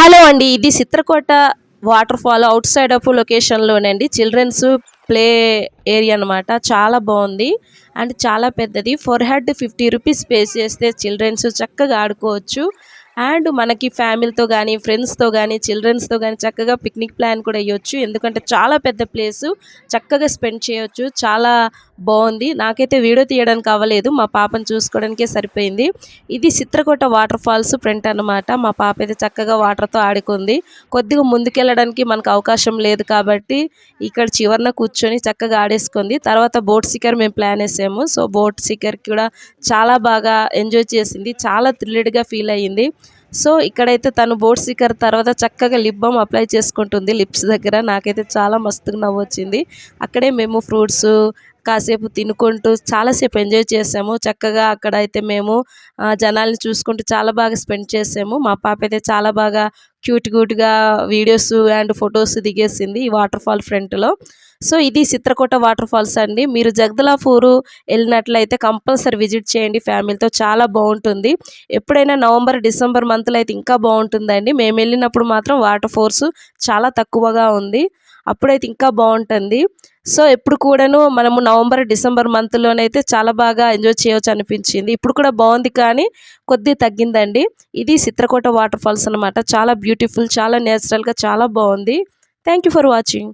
Hello అండి. ఇది Chitrakote waterfall outside of లొకేషన్‌లోనండి. చిల్డ్రన్స్ ప్లే ఏరియా అనమాట. చాలా బావుంది. అండ్ చాలా పెద్దది. ఫర్ హెడ్ ₹50 పే చేస్తే చిల్డ్రన్స్ చక్కగా ఆడుకోవచ్చు. అండ్ మనకి ఫ్యామిలీతో గానీ, ఫ్రెండ్స్‌తో గానీ, చిల్డ్రన్స్‌తో గానీ చక్కగా పిక్నిక్ ప్లాన్ కూడా ఎయొచ్చు. ఎందుకంటే చాలా పెద్ద ప్లేసు. చక్కగా స్పెండ్ చేయొచ్చు. చాలా బావుంది. నాకైతే వీడియో తీయడానికి అవ్వలేదు. మా పాపను చూసుకోవడానికే సరిపోయింది. ఇది చిత్రకోట వాటర్ ఫాల్స్ ఫ్రంట్ అన్నమాట. మా పాప అయితే చక్కగా వాటర్‌తో ఆడుకుంది. కొద్దిగా ముందుకెళ్ళడానికి మనకు అవకాశం లేదు కాబట్టి, ఇక్కడ చివరన కూర్చొని చక్కగా ఆడేసుకుంది. తర్వాత బోట్ సిక్కర్ మేము ప్లాన్ ఏసాము. సో, బోట్ సిక్కర్ కూడా చాలా బాగా ఎంజాయ్ చేసింది. చాలా థ్రిల్డ్‌గా ఫీల్ అయ్యింది. సో, ఇక్కడైతే తను బోట్ సిక్కర్ తర్వాత చక్కగా లిప్ బామ్ అప్లై చేసుకుంటుంది లిప్స్ దగ్గర. నాకైతే చాలా మస్తుగా నవ్వొచ్చింది. అక్కడే మేము ఫ్రూట్సు కాసేపు తినుకుంటూ చాలాసేపు ఎంజాయ్ చేసాము. చక్కగా అక్కడైతే మేము జనాల్ని చూసుకుంటూ చాలా బాగా స్పెండ్ చేసాము. మా పాప అయితే చాలా బాగా క్యూట్‌గా వీడియోస్ అండ్ ఫోటోస్ దిగేసింది ఈ వాటర్ ఫాల్ ఫ్రంట్‌లో. సో, ఇది చిత్రకోట వాటర్ ఫాల్స్ అండి. మీరు జగదలాపూరు ఎళ్ళినట్లయితే కంపల్సరీ విజిట్ చేయండి ఫ్యామిలీతో. చాలా బావుంటుంది. ఎప్పుడైనా నవంబర్, డిసెంబర్ మంత్‌లో అయితే ఇంకా బావుంటుందండి. మేమెళ్ళినప్పుడు మాత్రం వాటర్ ఫోర్స్ చాలా తక్కువగా ఉంది. అప్పుడైతే ఇంకా బావుంటుంది. సో, ఎప్పుడు కూడాను మనము నవంబర్, డిసెంబర్ మంత్‌లోనైతే చాలా బాగా ఎంజాయ్ చేయొచ్చు అనిపించింది. ఇప్పుడు కూడా బావుంది కానీ కొద్దిగా తగ్గిందండి. ఇది చిత్రకోట వాటర్ ఫాల్స్ అనమాట. చాలా బ్యూటిఫుల్, చాలా నేచురల్‌గా చాలా బావుంది. Thank you for watching.